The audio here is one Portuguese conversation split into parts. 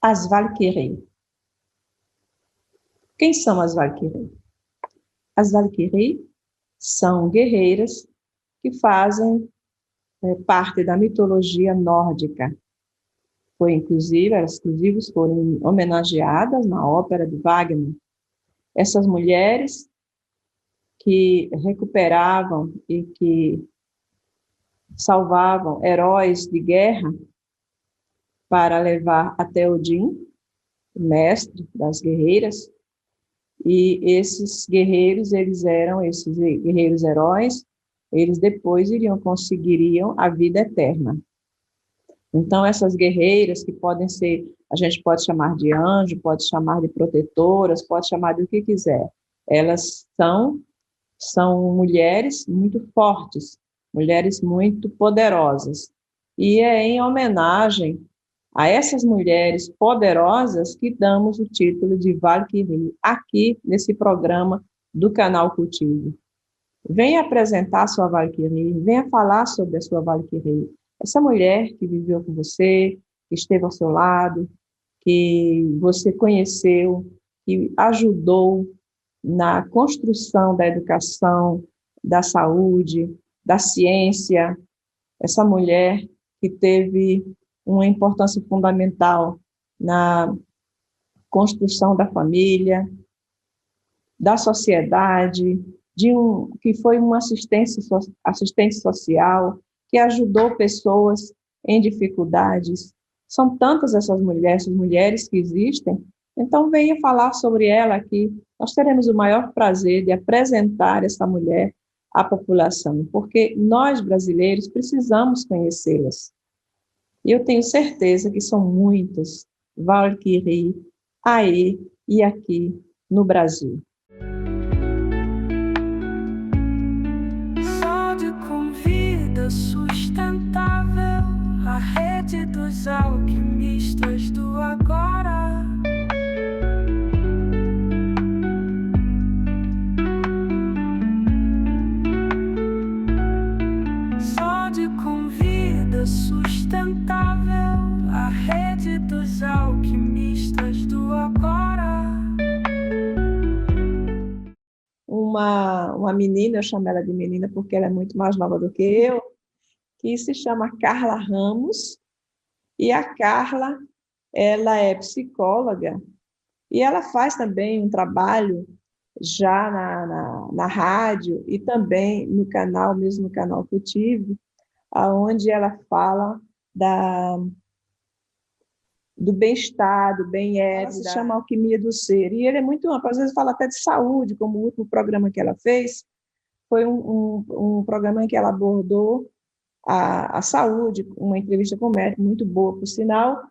as Valkyries. Quem são as Valkyries? As Valkyries são guerreiras que fazem parte da mitologia nórdica. Elas inclusive foram homenageadas na ópera de Wagner. Essas mulheres que recuperavam e que salvavam heróis de guerra para levar até Odin, o mestre das guerreiras, e esses guerreiros heróis, eles depois conseguiriam a vida eterna. Então, essas guerreiras que podem ser, a gente pode chamar de anjo, pode chamar de protetoras, pode chamar de o que quiser. Elas são mulheres muito fortes, mulheres muito poderosas. E é em homenagem a essas mulheres poderosas que damos o título de Valkyrie aqui nesse programa do Canal Cultivo. Venha apresentar a sua Valkyrie, venha falar sobre a sua Valkyrie. Essa mulher que viveu com você, que esteve ao seu lado, que você conheceu, que ajudou na construção da educação, da saúde, da ciência. Essa mulher que teve uma importância fundamental na construção da família, da sociedade, que foi uma assistente social, que ajudou pessoas em dificuldades. São tantas essas mulheres que existem, então venha falar sobre ela aqui. Nós teremos o maior prazer de apresentar essa mulher à população, porque nós, brasileiros, precisamos conhecê-las. E eu tenho certeza que são muitas Valkyrie aí e aqui no Brasil. Saúde com vida sustentável, a rede dos alquimistas do agora. Saúde com vida sustentável, a rede dos alquimistas do agora. Uma menina, eu chamo ela de menina porque ela é muito mais nova do que eu, que se chama Carla Ramos, e a Carla, ela é psicóloga, e ela faz também um trabalho já na rádio e também no canal, mesmo no canal Cultivo, onde ela fala do bem-estar, do bem-estar, se chama Alquimia do Ser. E ele é muito amplo, às vezes fala até de saúde, como o último programa que ela fez, foi um programa em que ela abordou a saúde, uma entrevista com o médico, muito boa, por sinal.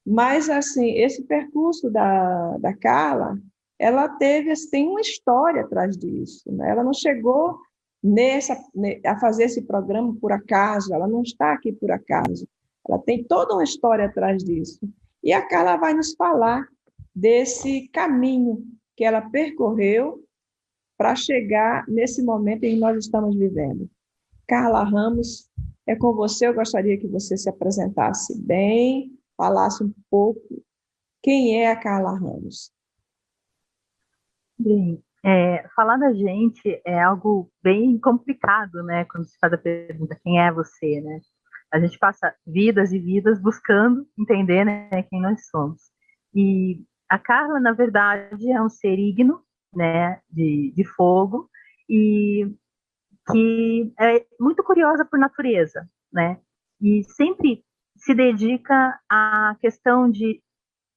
Mas, assim, esse percurso da Carla, ela tem uma história atrás disso, né? Ela não chegou a fazer esse programa por acaso, ela não está aqui por acaso. Ela tem toda uma história atrás disso. E a Carla vai nos falar desse caminho que ela percorreu para chegar nesse momento em que nós estamos vivendo. Carla Ramos, é com você. Eu gostaria que você se apresentasse bem, falasse um pouco quem é a Carla Ramos. Bem, falar da gente é algo bem complicado, né? Quando se faz a pergunta, quem é você, né? A gente passa vidas e vidas buscando entender, né, quem nós somos. E a Carla, na verdade, é um ser ígneo, né, de fogo, e que é muito curiosa por natureza, né? E sempre se dedica à questão de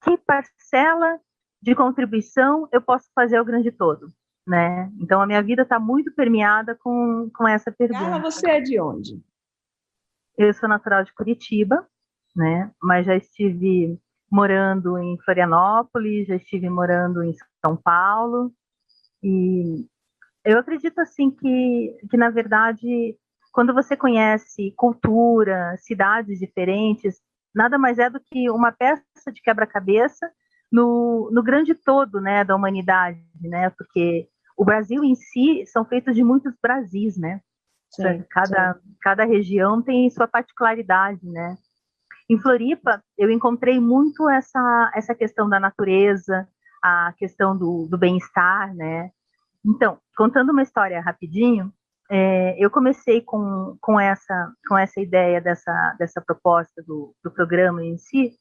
que parcela de contribuição eu posso fazer ao grande todo, né? Então, a minha vida está muito permeada com essa pergunta. Carla, você é de onde? Eu sou natural de Curitiba, né? Mas já estive morando em Florianópolis, já estive morando em São Paulo, e eu acredito, assim, que na verdade, quando você conhece cultura, cidades diferentes, nada mais é do que uma peça de quebra-cabeça no grande todo, né, da humanidade, né, porque o Brasil em si são feitos de muitos Brasis, né, Sim, cada região tem sua particularidade, né, Em Floripa, eu encontrei muito essa questão da natureza, a questão do bem-estar, né? Então, contando uma história rapidinho, eu comecei com essa ideia dessa proposta do programa em si,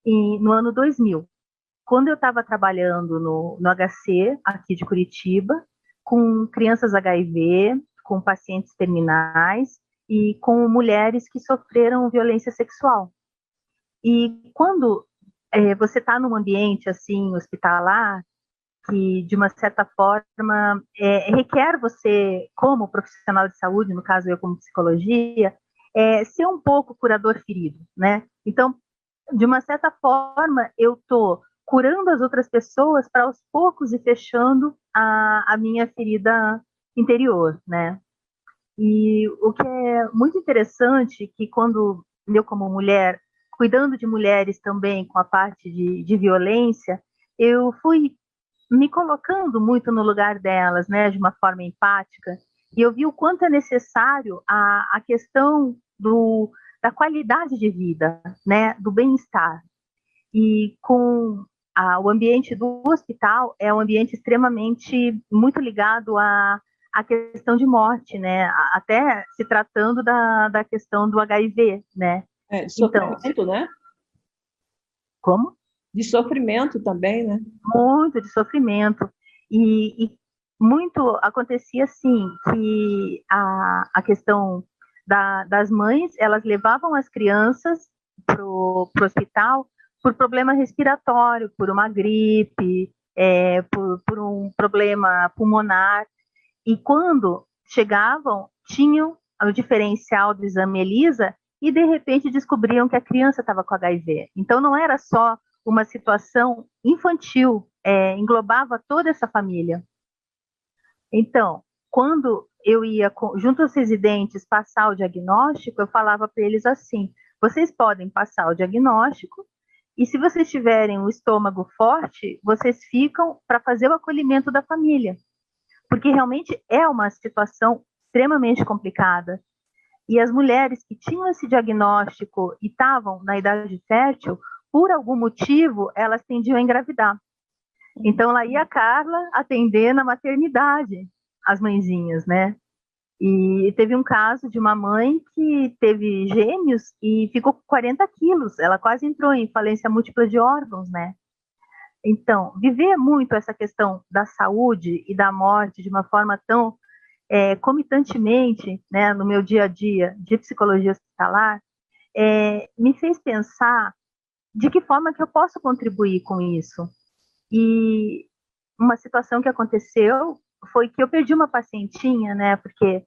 no ano 2000, quando eu estava trabalhando no HC, aqui de Curitiba, com crianças HIV, com pacientes terminais e com mulheres que sofreram violência sexual. E quando você está num ambiente assim hospitalar, que de uma certa forma requer você, como profissional de saúde, no caso eu como psicologia, ser um pouco curador ferido, né? Então, de uma certa forma, eu estou curando as outras pessoas para aos poucos ir fechando a minha ferida interior, né? E o que é muito interessante, que quando eu como mulher, cuidando de mulheres também com a parte de violência, eu fui me colocando muito no lugar delas, né, de uma forma empática, e eu vi o quanto é necessário a questão da qualidade de vida, né, do bem-estar. E com o ambiente do hospital é um ambiente extremamente muito ligado à questão de morte, né, até se tratando da questão do HIV, né. De Então, sofrimento, né? como? De sofrimento também, né? Muito de sofrimento. E muito acontecia assim, que a questão das mães, elas levavam as crianças para o hospital por problema respiratório, por uma gripe, por um problema pulmonar. E quando chegavam, tinham o diferencial do exame ELISA e, de repente, descobriam que a criança estava com HIV. Então, não era só uma situação infantil, englobava toda essa família. Então, quando eu ia, junto aos residentes, passar o diagnóstico, eu falava para eles assim: vocês podem passar o diagnóstico, e se vocês tiverem o estômago forte, vocês ficam para fazer o acolhimento da família, porque realmente é uma situação extremamente complicada. E as mulheres que tinham esse diagnóstico e estavam na idade fértil, por algum motivo, elas tendiam a engravidar. Então, lá ia a Carla atender na maternidade as mãezinhas, né? E teve um caso de uma mãe que teve gêmeos e ficou com 40 quilos. Ela quase entrou em falência múltipla de órgãos, né? Então, viver muito essa questão da saúde e da morte de uma forma tão comitantemente, né, no meu dia a dia de psicologia hospitalar, me fez pensar de que forma que eu posso contribuir com isso. E uma situação que aconteceu foi que eu perdi uma pacientinha, né, porque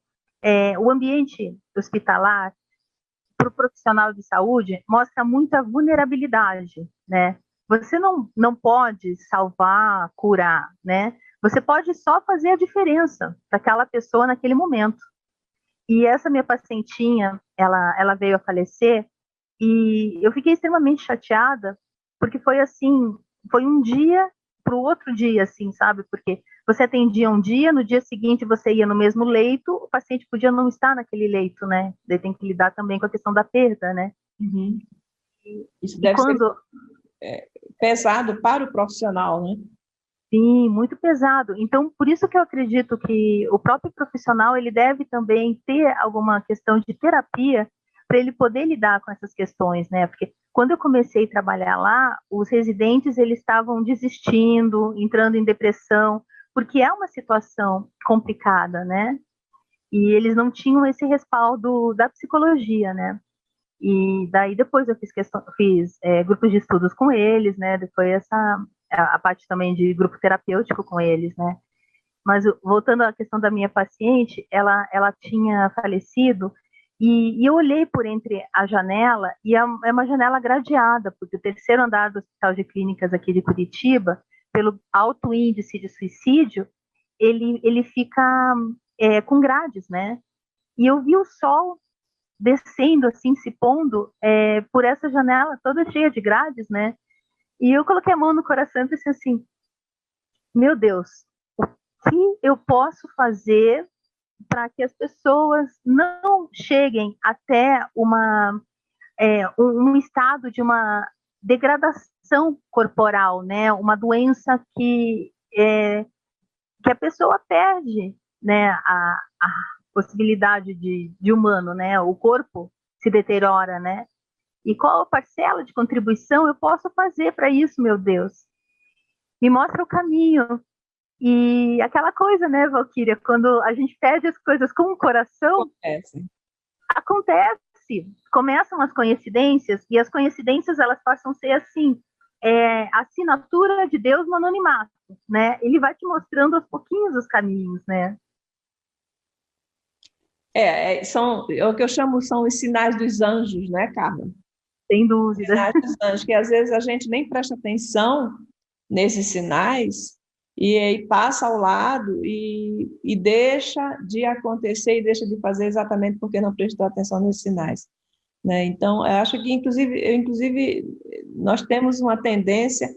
o ambiente hospitalar para o profissional de saúde mostra muita vulnerabilidade, né? Você não pode salvar, curar, né? Você pode só fazer a diferença para aquela pessoa naquele momento. E essa minha pacientinha, ela veio a falecer e eu fiquei extremamente chateada, porque foi assim, foi um dia para o outro dia, assim, sabe? Porque você atendia um dia, no dia seguinte você ia no mesmo leito, o paciente podia não estar naquele leito, né? Daí tem que lidar também com a questão da perda, né? Uhum. Isso E deve ser quando... pesado para o profissional, né? Sim, muito pesado. Então, por isso que eu acredito que o próprio profissional, ele deve também ter alguma questão de terapia para ele poder lidar com essas questões, né? Porque quando eu comecei a trabalhar lá, os residentes, eles estavam desistindo, entrando em depressão, porque é uma situação complicada, né? E eles não tinham esse respaldo da psicologia, né? E daí depois eu fiz grupos de estudos com eles, né? Depois a parte também de grupo terapêutico com eles, né? Mas voltando à questão da minha paciente, ela tinha falecido e eu olhei por entre a janela e é uma janela gradeada, porque o terceiro andar do Hospital de Clínicas aqui de Curitiba, pelo alto índice de suicídio, ele fica com grades, né? E eu vi o sol descendo, assim, se pondo por essa janela toda cheia de grades, né? E eu coloquei a mão no coração e pensei assim, meu Deus, o que eu posso fazer para que as pessoas não cheguem até um estado de uma degradação corporal, né? Uma doença que a pessoa perde, né? A possibilidade de humano, né? O corpo se deteriora, né? E qual parcela de contribuição eu posso fazer para isso, meu Deus? Me mostra o caminho. E aquela coisa, né, Valquíria, quando a gente pede as coisas com o coração, acontece. Começam as coincidências, e as coincidências, elas passam a ser assim, a assinatura de Deus no anonimato, né? Ele vai te mostrando aos pouquinhos os caminhos, né? São o que eu chamo, são os sinais dos anjos, né, Carla? Sem dúvida. Sinais dos anjos, que às vezes a gente nem presta atenção nesses sinais e aí passa ao lado e deixa de acontecer e deixa de fazer exatamente porque não prestou atenção nesses sinais, né? Então, eu acho que, inclusive, nós temos uma tendência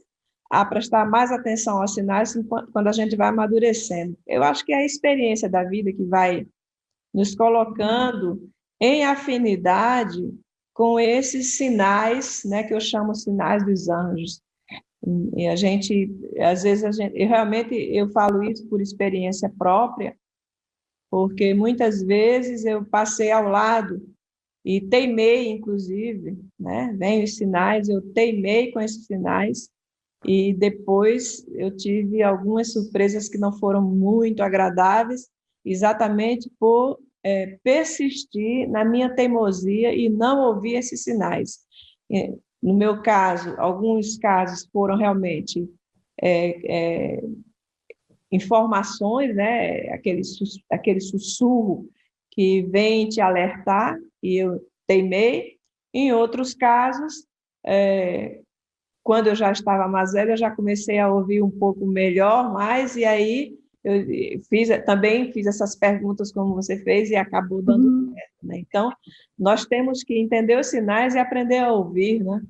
a prestar mais atenção aos sinais quando a gente vai amadurecendo. Eu acho que é a experiência da vida que vai nos colocando em afinidade com esses sinais, né, que eu chamo sinais dos anjos. E a gente, às vezes, eu falo isso por experiência própria, porque muitas vezes eu passei ao lado e teimei, inclusive, né? Vem os sinais, eu teimei com esses sinais, e depois eu tive algumas surpresas que não foram muito agradáveis, exatamente por persistir na minha teimosia e não ouvir esses sinais. No meu caso, alguns casos foram realmente informações, né? Aquele sussurro que vem te alertar, e eu teimei. Em outros casos, quando eu já estava mais velha, eu já comecei a ouvir um pouco melhor, e aí eu também fiz essas perguntas como você fez e acabou dando certo, né? Então, nós temos que entender os sinais e aprender a ouvir, né?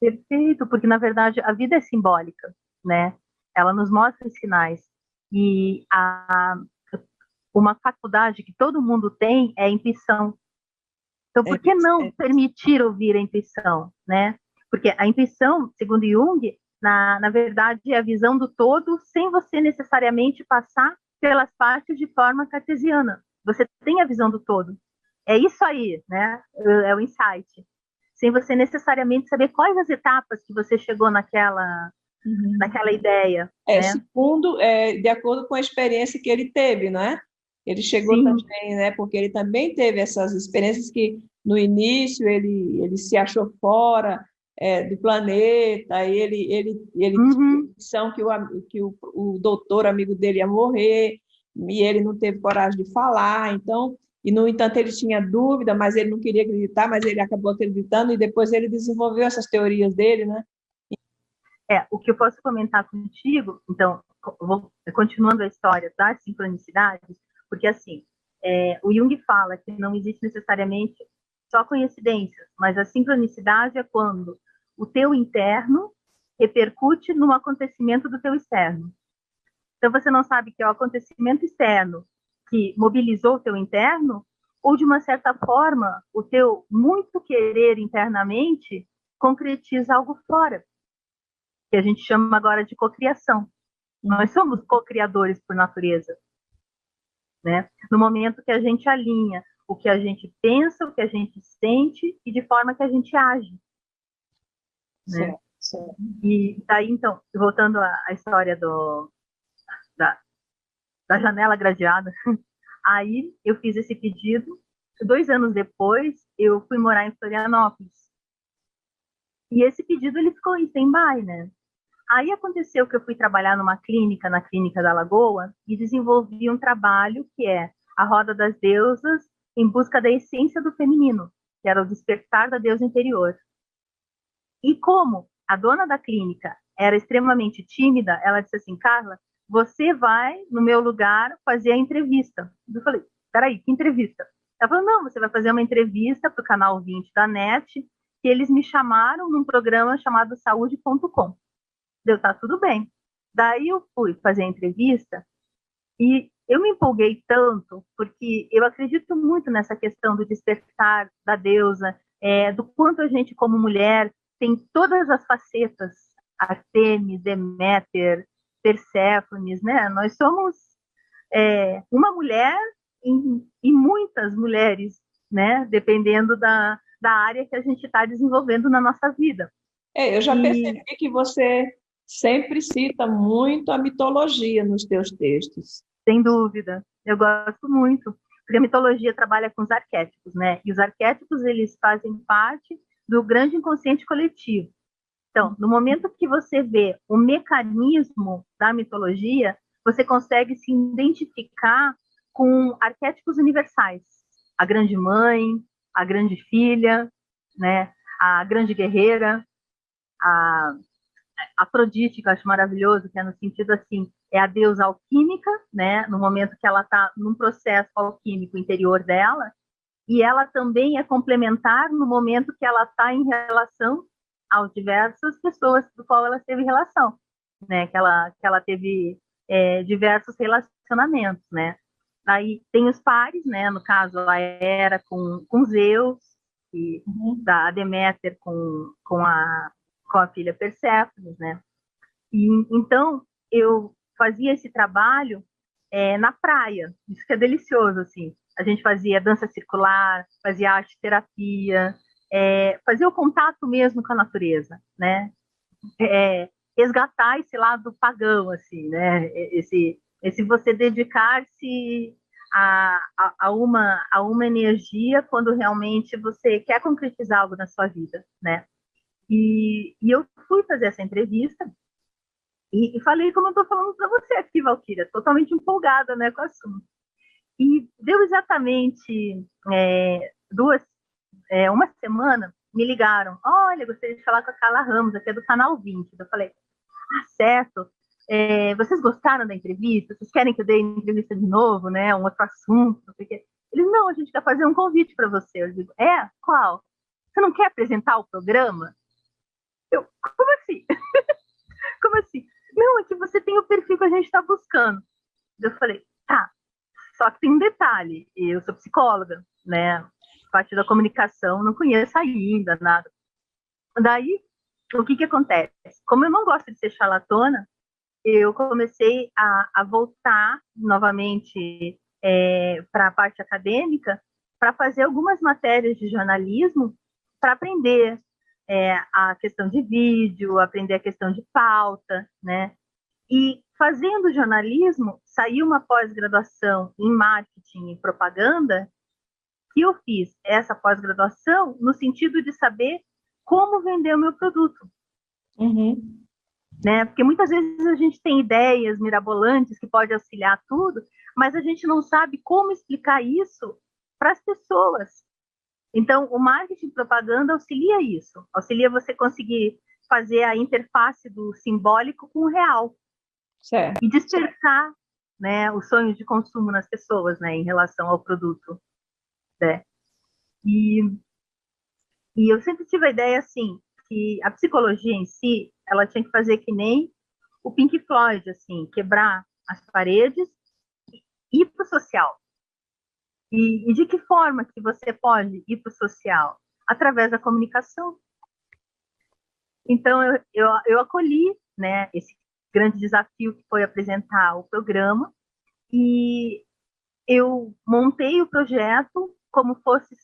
Perfeito, porque na verdade a vida é simbólica, né? Ela nos mostra os sinais. E uma faculdade que todo mundo tem é a intuição. Então, por que não permitir ouvir a intuição, né? Porque a intuição, segundo Jung, na verdade, é a visão do todo sem você necessariamente passar pelas partes de forma cartesiana. Você tem a visão do todo. É isso aí, né? É o insight. Sem você necessariamente saber quais as etapas que você chegou naquela ideia. Né? Segundo, de acordo com a experiência que ele teve, não é? Ele chegou Sim. também, né? Porque ele também teve essas experiências que no início ele se achou fora do planeta, aí ele tinha a impressão que o doutor amigo dele ia morrer, e ele não teve coragem de falar, então, e no entanto ele tinha dúvida, mas ele não queria acreditar, mas ele acabou acreditando, e depois ele desenvolveu essas teorias dele, né? O que eu posso comentar contigo, então, continuando a história das sincronicidades, porque assim, o Jung fala que não existe necessariamente só coincidências, mas a sincronicidade é quando o teu interno repercute no acontecimento do teu externo. Então você não sabe que é o acontecimento externo que mobilizou o teu interno, ou de uma certa forma, o teu muito querer internamente concretiza algo fora, que a gente chama agora de cocriação. Nós somos co-criadores por natureza, né? No momento que a gente alinha o que a gente pensa, o que a gente sente e de forma que a gente age. Né? Certo. E daí, então, voltando à história da janela gradeada, aí eu fiz esse pedido, 2 anos depois eu fui morar em Florianópolis. E esse pedido ele ficou em stand-by, né? Aí aconteceu que eu fui trabalhar na Clínica da Lagoa, e desenvolvi um trabalho que é a Roda das Deusas em busca da essência do feminino, que era o despertar da deusa interior. E como a dona da clínica era extremamente tímida, ela disse assim: Carla, você vai no meu lugar fazer a entrevista. Eu falei: peraí, que entrevista? Ela falou: não, você vai fazer uma entrevista para o canal 20 da NET, que eles me chamaram num programa chamado Saúde.com. Deu, tá tudo bem. Daí eu fui fazer a entrevista e eu me empolguei tanto, porque eu acredito muito nessa questão do despertar da deusa, do quanto a gente, como mulher, tem todas as facetas, Artemis, Deméter, Perséfones, né? Nós somos uma mulher e muitas mulheres, né? Dependendo da área que a gente está desenvolvendo na nossa vida. Eu já E, percebi que você sempre cita muito a mitologia nos teus textos. sem dúvida, eu gosto muito, porque a mitologia trabalha com os arquétipos, né? E os arquétipos, eles fazem parte do grande inconsciente coletivo. Então, no momento que você vê o mecanismo da mitologia, você consegue se identificar com arquétipos universais. A grande mãe, a grande filha, né? A grande guerreira, a Afrodite, que eu acho maravilhoso, que é no sentido assim, é a deusa alquímica, né? No momento que ela está num processo alquímico interior dela, e ela também é complementar no momento que ela está em relação às diversas pessoas do qual ela teve relação, né? Que ela teve diversos relacionamentos, né? Aí tem os pares, né? No caso, a Hera com Zeus, e da Deméter com a filha Perséfone, né? E então eu fazia esse trabalho na praia, isso que é delicioso, assim. A gente fazia dança circular, fazia arte terapia, fazia o contato mesmo com a natureza, né? Resgatar esse lado pagão, assim, né? Esse você dedicar-se a uma energia quando realmente você quer concretizar algo na sua vida, né? E eu fui fazer essa entrevista e falei como eu estou falando para você aqui, Valquíria, totalmente empolgada, né, com o assunto. E deu exatamente uma semana, me ligaram, olha, gostaria de falar com a Carla Ramos, aqui é do Canal 20. Eu falei, certo, vocês gostaram da entrevista? Vocês querem que eu dê entrevista de novo, né, um outro assunto? Não sei o quê. Eles, não, a gente quer fazer um convite para você. Eu digo, qual? Você não quer apresentar o programa? Eu, como assim? Como assim? Não, é que você tem o perfil que a gente está buscando. Eu falei, tá, só que tem um detalhe, eu sou psicóloga, né? Parte da comunicação, não conheço ainda nada. Daí, o que acontece? Como eu não gosto de ser charlatana, eu comecei a voltar novamente para a parte acadêmica para fazer algumas matérias de jornalismo para aprender a questão de vídeo, aprender a questão de pauta, né? E fazendo jornalismo, saiu uma pós-graduação em marketing e propaganda, que eu fiz essa pós-graduação no sentido de saber como vender o meu produto. Uhum. Né? Porque muitas vezes a gente tem ideias mirabolantes que pode auxiliar tudo, mas a gente não sabe como explicar isso para as pessoas. Então, o marketing e propaganda auxilia isso, auxilia você conseguir fazer a interface do simbólico com o real. Certo. E despertar, né, o sonho de consumo nas pessoas, né, em relação ao produto, né? E eu sempre tive a ideia, assim, que a psicologia em si, ela tinha que fazer que nem o Pink Floyd, assim, quebrar as paredes e ir para o social. E de que forma que você pode ir para o social? Através da comunicação. Então, eu acolhi, né, esse grande desafio que foi apresentar o programa, e eu montei o projeto como fosse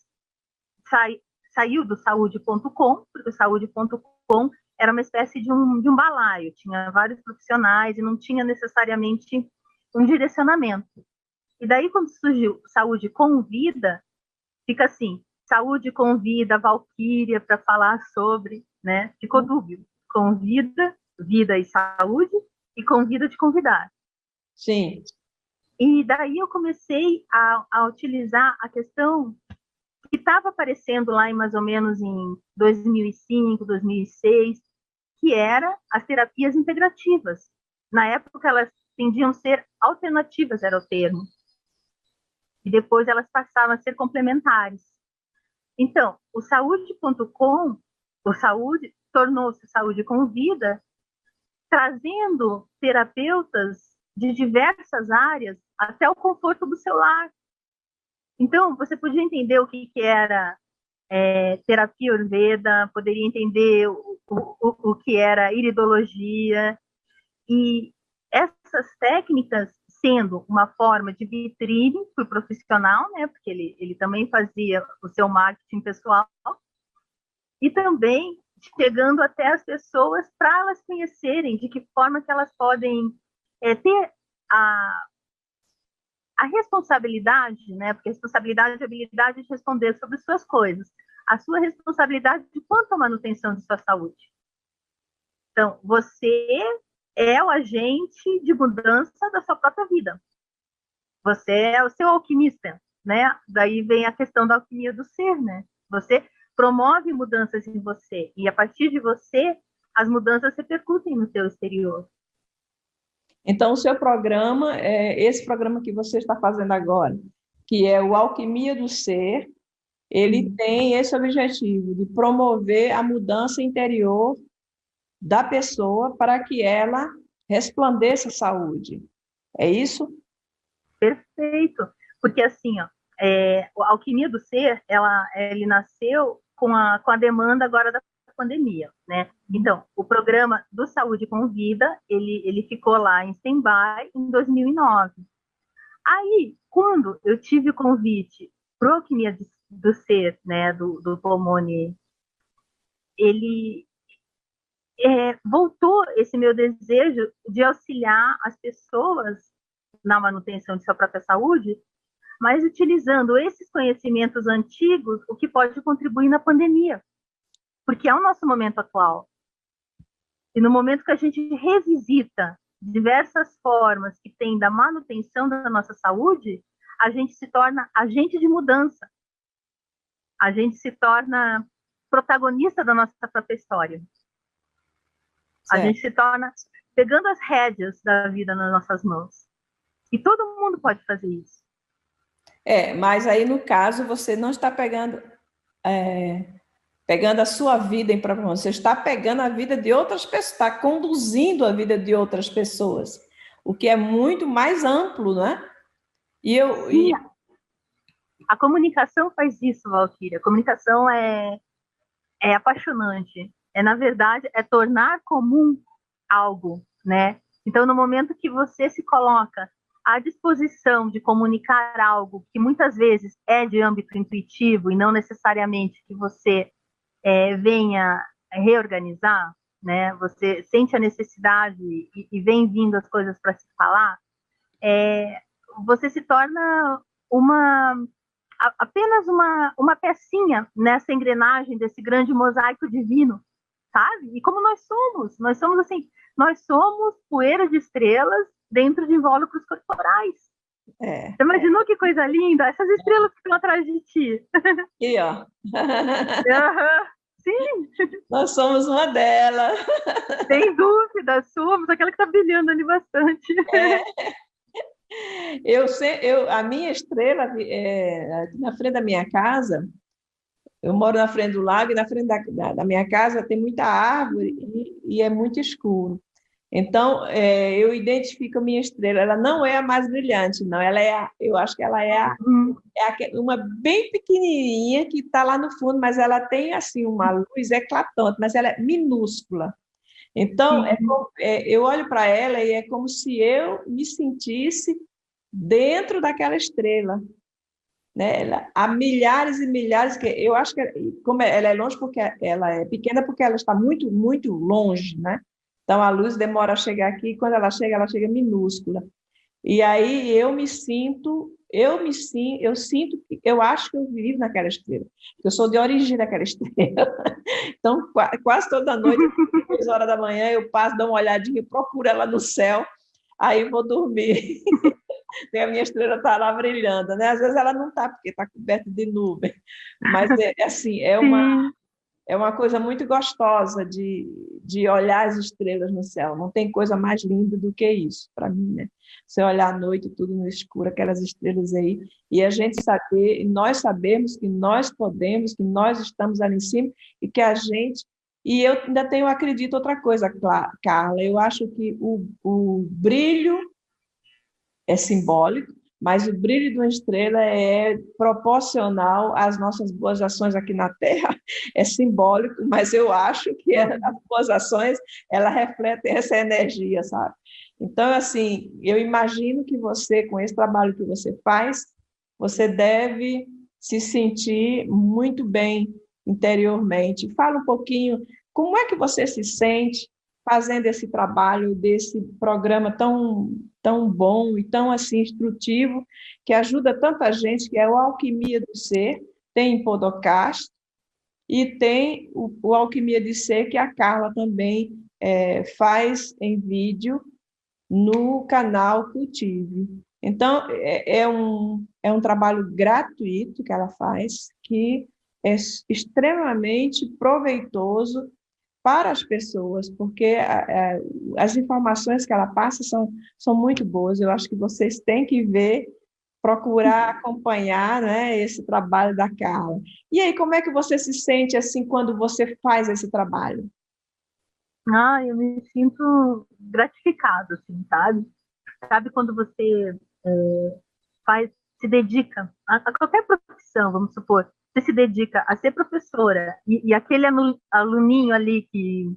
saiu do saúde.com, porque o saúde.com era uma espécie de um balaio, tinha vários profissionais e não tinha necessariamente um direcionamento. E daí, quando surgiu Saúde com Vida, fica assim, Saúde convida a Valquíria para falar sobre, né? Ficou dúbio, convida, vida e saúde, e convida de convidar. Sim. E daí eu comecei a utilizar a questão que estava aparecendo lá em mais ou menos em 2005, 2006, que era as terapias integrativas. Na época, elas tendiam a ser alternativas, era o termo. E depois elas passaram a ser complementares. Então, o saúde.com, o saúde, tornou-se Saúde com Vida, trazendo terapeutas de diversas áreas até o conforto do seu lar. Então, você podia entender o que era terapia Ayurveda, poderia entender o que era iridologia, e essas técnicas sendo uma forma de vitrine para o profissional, né, porque ele também fazia o seu marketing pessoal, e também chegando até as pessoas para elas conhecerem de que forma que elas podem ter a responsabilidade, né, porque responsabilidade é a habilidade de responder sobre suas coisas, a sua responsabilidade de quanto à manutenção de sua saúde. Então, você é o agente de mudança da sua própria vida. Você é o seu alquimista, né? Daí vem a questão da alquimia do ser, né? Você promove mudanças em você e a partir de você as mudanças repercutem no seu exterior. Então, o seu programa é esse programa que você está fazendo agora, que é o Alquimia do Ser, ele tem esse objetivo de promover a mudança interior da pessoa para que ela resplandeça saúde. É isso? Perfeito. Porque assim, ó, a Alquimia do Ser, ele nasceu com a demanda agora da pandemia, né? Então, o programa do Saúde com Vida, ele ficou lá em stand-by em 2009. Aí, quando eu tive o convite para a Alquimia do Ser, né, do Pomone, ele voltou esse meu desejo de auxiliar as pessoas na manutenção de sua própria saúde, mas utilizando esses conhecimentos antigos, o que pode contribuir na pandemia, porque é o nosso momento atual. E no momento que a gente revisita diversas formas que tem da manutenção da nossa saúde, a gente se torna agente de mudança. A gente se torna protagonista da nossa própria história. A gente se torna pegando as rédeas da vida nas nossas mãos. E todo mundo pode fazer isso. Mas aí, no caso, você não está pegando a sua vida em própria mão, você está pegando a vida de outras pessoas, está conduzindo a vida de outras pessoas, o que é muito mais amplo, não é? Sim, a comunicação faz isso, Valquíria. A comunicação é apaixonante. Na verdade, tornar comum algo, né? Então, no momento que você se coloca à disposição de comunicar algo que muitas vezes é de âmbito intuitivo e não necessariamente que você venha reorganizar, né? Você sente a necessidade e vem vindo as coisas para se falar, você se torna apenas uma pecinha nessa engrenagem desse grande mosaico divino, sabe? E como nós somos assim, nós somos poeira de estrelas dentro de invólucros corporais. Você imaginou que coisa linda? Essas estrelas que estão atrás de ti. Aqui, ó. Sim. Nós somos uma delas. Sem dúvida, somos aquela que está brilhando ali bastante. A minha estrela, na frente da minha casa, eu moro na frente do lago e na frente da minha casa tem muita árvore e é muito escuro. Então, eu identifico a minha estrela. Ela não é a mais brilhante, não. Eu acho que ela é uma bem pequenininha que está lá no fundo, mas ela tem assim uma luz eclatante, mas ela é minúscula. Então, eu olho para ela e é como se eu me sentisse dentro daquela estrela. Né? Há milhares e milhares, que eu acho que como ela é longe porque ela é pequena, porque ela está muito, muito longe, né? Então a luz demora a chegar aqui, e quando ela chega minúscula. E aí eu acho que eu vivo naquela estrela. Eu sou de origem daquela estrela. Então quase toda noite, às 3 horas da manhã, eu passo, dou uma olhadinha, procuro ela no céu, aí vou dormir. A minha estrela está lá brilhando, né? Às vezes ela não está, porque está coberta de nuvem, mas assim, é uma coisa muito gostosa de olhar as estrelas no céu. Não tem coisa mais linda do que isso, para mim, né? Você olhar à noite, tudo no escuro, aquelas estrelas aí, e a gente saber, nós sabemos que nós podemos, que nós estamos ali em cima, e que a gente... E eu ainda acredito outra coisa, Carla, eu acho que o brilho é simbólico, mas o brilho de uma estrela é proporcional às nossas boas ações aqui na Terra. É simbólico, mas eu acho que as boas ações, ela refletem essa energia, sabe? Então, assim, eu imagino que você, com esse trabalho que você faz, você deve se sentir muito bem interiormente. Fala um pouquinho, como é que você se sente fazendo esse trabalho, desse programa tão bom e tão assim instrutivo, que ajuda tanta gente, que é o Alquimia do Ser, tem em podcast, e tem o Alquimia de Ser, que a Carla também faz em vídeo no canal Cultive. Então, é um trabalho gratuito que ela faz, que é extremamente proveitoso para as pessoas, porque as informações que ela passa são muito boas. Eu acho que vocês têm que ver, procurar acompanhar, né, esse trabalho da Carla. E aí, como é que você se sente assim quando você faz esse trabalho? Ah, eu me sinto gratificado, assim, sabe? Sabe quando você faz, se dedica a qualquer profissão, vamos supor, você se dedica a ser professora e aquele aluninho ali que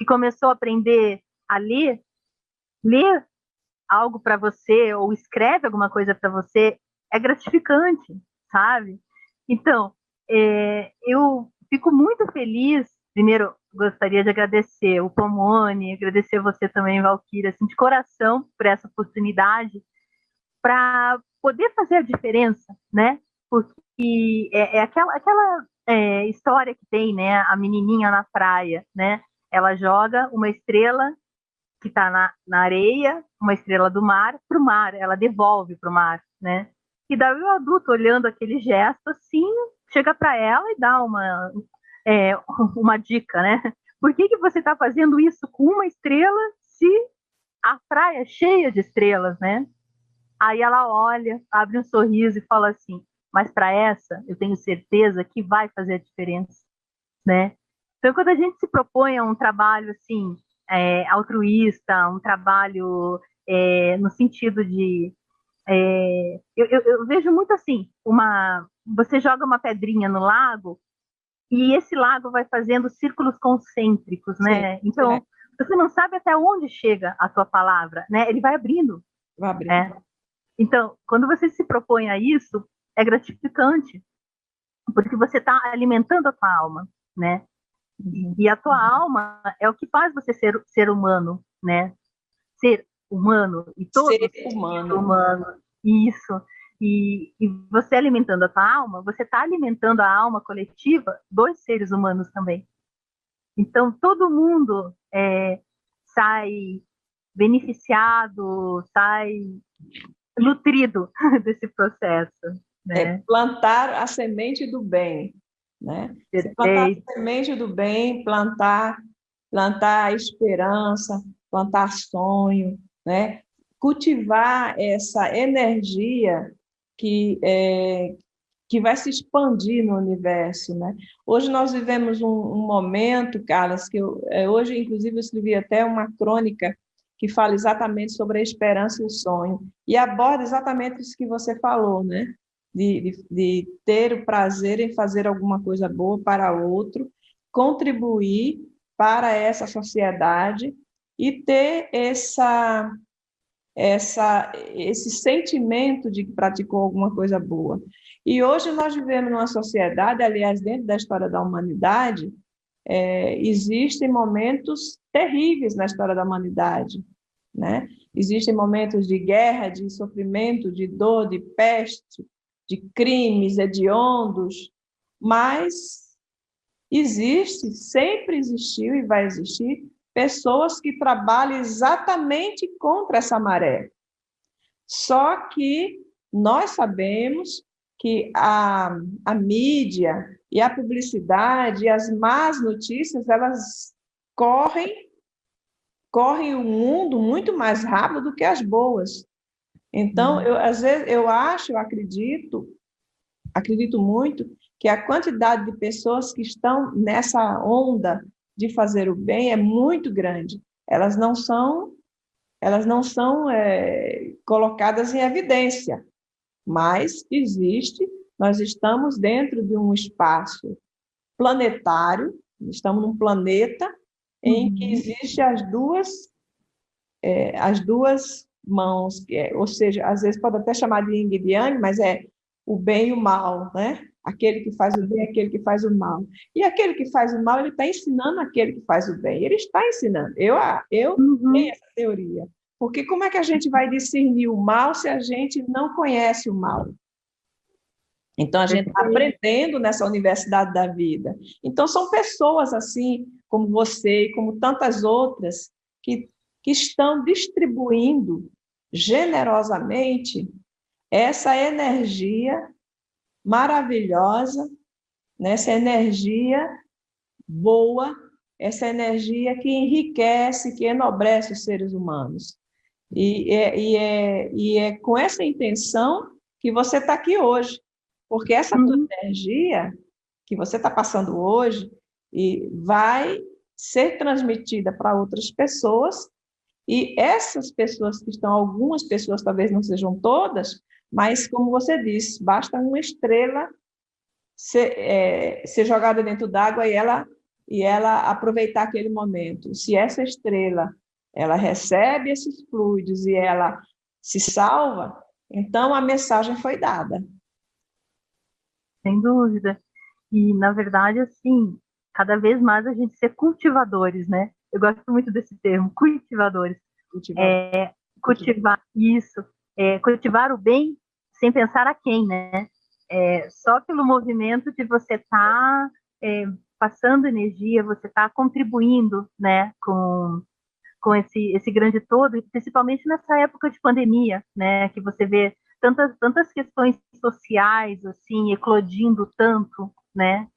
começou a aprender a ler algo para você ou escreve alguma coisa para você, é gratificante, sabe? Então, eu fico muito feliz. Primeiro, gostaria de agradecer o Pomone, agradecer você também, Valquíria, assim, de coração por essa oportunidade para poder fazer a diferença, né? Porque é aquela história que tem, né? A menininha na praia, né? Ela joga uma estrela que está na areia, uma estrela do mar, para o mar, ela devolve para o mar, né? E daí o adulto, olhando aquele gesto assim, chega para ela e dá é, uma dica, né? Por que você está fazendo isso com uma estrela se a praia é cheia de estrelas, né? Aí ela olha, abre um sorriso e fala assim: mas para essa, eu tenho certeza que vai fazer a diferença, né? Então, quando a gente se propõe a um trabalho assim, altruísta, um trabalho no sentido de. Eu vejo muito assim: você joga uma pedrinha no lago e esse lago vai fazendo círculos concêntricos, Sim, né? Então, você não sabe até onde chega a tua palavra, né? Ele vai abrindo, vai abrir. né? Então, quando você se propõe a isso, é gratificante, porque você está alimentando a tua alma, né? Uhum. E a tua alma é o que faz você ser humano, né? Ser humano e Ser todos ser humano. humano. Isso. E você alimentando a tua alma, você está alimentando a alma coletiva dos seres humanos também. Então, todo mundo sai beneficiado, sai nutrido desse processo, né? Plantar a semente do bem, né? Se plantar Perfeito. a semente do bem, plantar a esperança, plantar sonho, né? Cultivar essa energia que que vai se expandir no universo, né? Hoje nós vivemos um momento, Carlos, que hoje, inclusive, eu escrevi até uma crônica que fala exatamente sobre a esperança e o sonho, e aborda exatamente isso que você falou, né? De ter o prazer em fazer alguma coisa boa para outro, contribuir para essa sociedade e ter esse sentimento de que praticou alguma coisa boa. E hoje nós vivemos numa sociedade, aliás, dentro da história da humanidade, existem momentos terríveis na história da humanidade, né? Existem momentos de guerra, de sofrimento, de dor, de peste, de crimes hediondos, mas existe, sempre existiu e vai existir pessoas que trabalham exatamente contra essa maré. Só que nós sabemos que a mídia e a publicidade e as más notícias, elas correm o mundo muito mais rápido do que as boas. Então, às vezes, eu acredito muito que a quantidade de pessoas que estão nessa onda de fazer o bem é muito grande. Elas não são colocadas em evidência, mas existe, nós estamos dentro de um espaço planetário, estamos num planeta em que existem as duas mãos, ou seja, às vezes pode até chamar de yin e de yang, mas é o bem e o mal, né? Aquele que faz o bem, aquele que faz o mal. E aquele que faz o mal, ele está ensinando aquele que faz o bem. Ele está ensinando. Eu tenho Uhum. essa teoria. Porque como é que a gente vai discernir o mal se a gente não conhece o mal? Então, a gente está Perfeito. aprendendo nessa universidade da vida. Então, são pessoas assim, como você e como tantas outras, que, que estão distribuindo generosamente essa energia maravilhosa, né? Essa energia boa, essa energia que enriquece, que enobrece os seres humanos. E é com essa intenção que você está aqui hoje, porque essa tua Uhum. energia que você está passando hoje e vai ser transmitida para outras pessoas, e essas pessoas que estão, algumas pessoas talvez não sejam todas, mas como você disse, basta uma estrela ser jogada dentro d'água e ela aproveitar aquele momento. Se essa estrela ela recebe esses fluidos e ela se salva, então a mensagem foi dada. Sem dúvida. E, na verdade, assim, cada vez mais a gente ser cultivadores, né? Eu gosto muito desse termo, cultivadores. Cultivar, cultivar. Cultivar isso, cultivar o bem sem pensar a quem, né? Só pelo movimento de você estar passando energia, você estar contribuindo, né, com esse grande todo, e principalmente nessa época de pandemia, né, que você vê tantas questões sociais, assim, eclodindo tanto, né,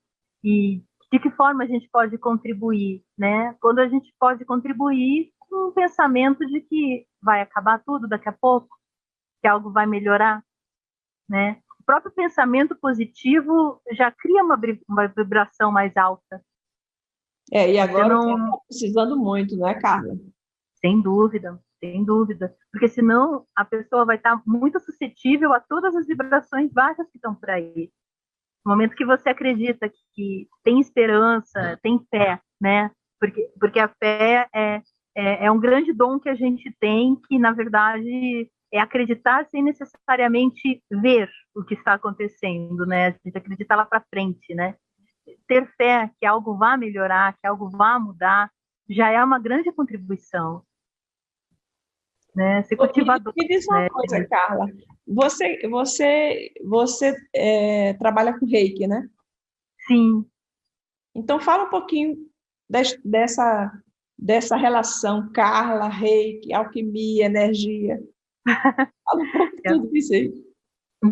e de que forma a gente pode contribuir, né, quando a gente pode contribuir com um pensamento de que vai acabar tudo daqui a pouco, que algo vai melhorar, né, o próprio pensamento positivo já cria uma vibração mais alta. E Você agora está não, precisando muito, não é, Carla? sem dúvida, sem dúvida. Porque senão a pessoa vai estar muito suscetível a todas as vibrações baixas que estão por aí. No momento que você acredita que tem esperança, tem fé, né? Porque a fé é um grande dom que a gente tem, que na verdade é acreditar sem necessariamente ver o que está acontecendo, né? A gente acreditar lá para frente, né? Ter fé que algo vá melhorar, que algo vá mudar, já é uma grande contribuição, né? Ser cultivador, Me diz uma né? coisa, Carla. Você trabalha com reiki, né? Sim. Então, fala um pouquinho dessa relação Carla, reiki, alquimia, energia. Fala um pouco de tudo isso aí.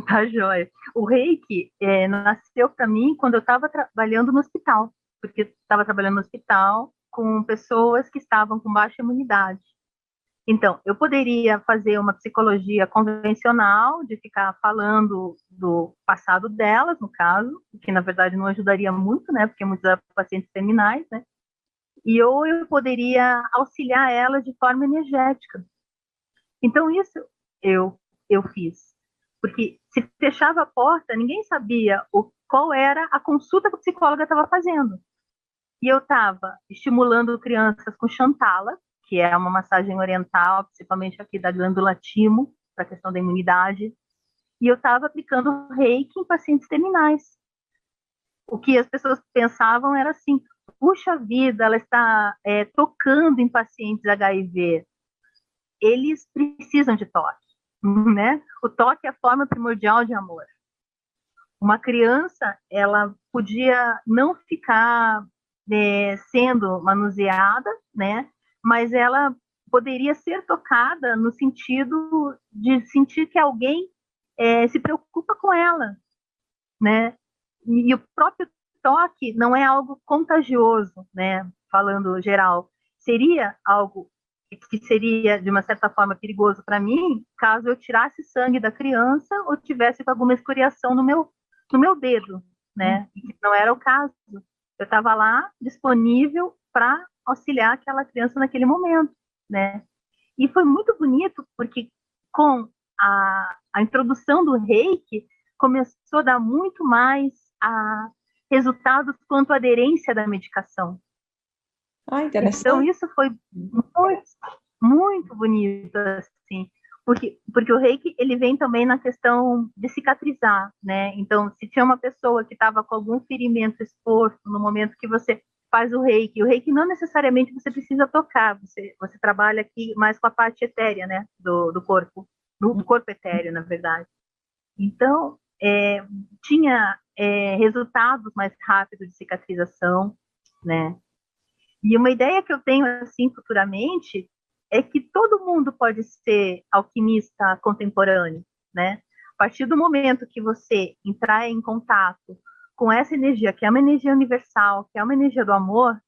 Tá joia. O reiki nasceu para mim quando eu estava trabalhando no hospital, porque estava trabalhando no hospital com pessoas que estavam com baixa imunidade. Então, eu poderia fazer uma psicologia convencional, de ficar falando do passado delas, no caso, que na verdade não ajudaria muito, né, porque muitos eram pacientes terminais, né, ou eu poderia auxiliar elas de forma energética. Então, isso eu fiz. Porque se fechava a porta, ninguém sabia qual era a consulta que a psicóloga estava fazendo. E eu estava estimulando crianças com Shantala, que é uma massagem oriental, principalmente aqui da glândula timo, para a questão da imunidade. E eu estava aplicando reiki em pacientes terminais. O que as pessoas pensavam era assim: puxa vida, ela está tocando em pacientes HIV. Eles precisam de toque, né? O toque é a forma primordial de amor. Uma criança, ela podia não ficar sendo manuseada, né? Mas ela poderia ser tocada no sentido de sentir que alguém se preocupa com ela, né? E o próprio toque não é algo contagioso, né? Falando geral, seria algo que seria de uma certa forma perigoso para mim, caso eu tirasse sangue da criança ou tivesse com alguma escoriação no meu dedo, né? E não era o caso. Eu estava lá disponível para auxiliar aquela criança naquele momento, né? E foi muito bonito porque com a introdução do reiki começou a dar muito mais resultados quanto à aderência da medicação. Interessante. Então, isso foi muito, muito bonito, assim, porque o reiki, ele vem também na questão de cicatrizar, né? Então, se tinha uma pessoa que estava com algum ferimento exposto no momento que você faz o reiki não necessariamente você precisa tocar, você trabalha aqui mais com a parte etérea, né, do corpo, do corpo etéreo, na verdade. Então, tinha resultados mais rápidos de cicatrização, né? E uma ideia que eu tenho, assim, futuramente, é que todo mundo pode ser alquimista contemporâneo, né? A partir do momento que você entrar em contato com essa energia, que é uma energia universal, que é uma energia do amor,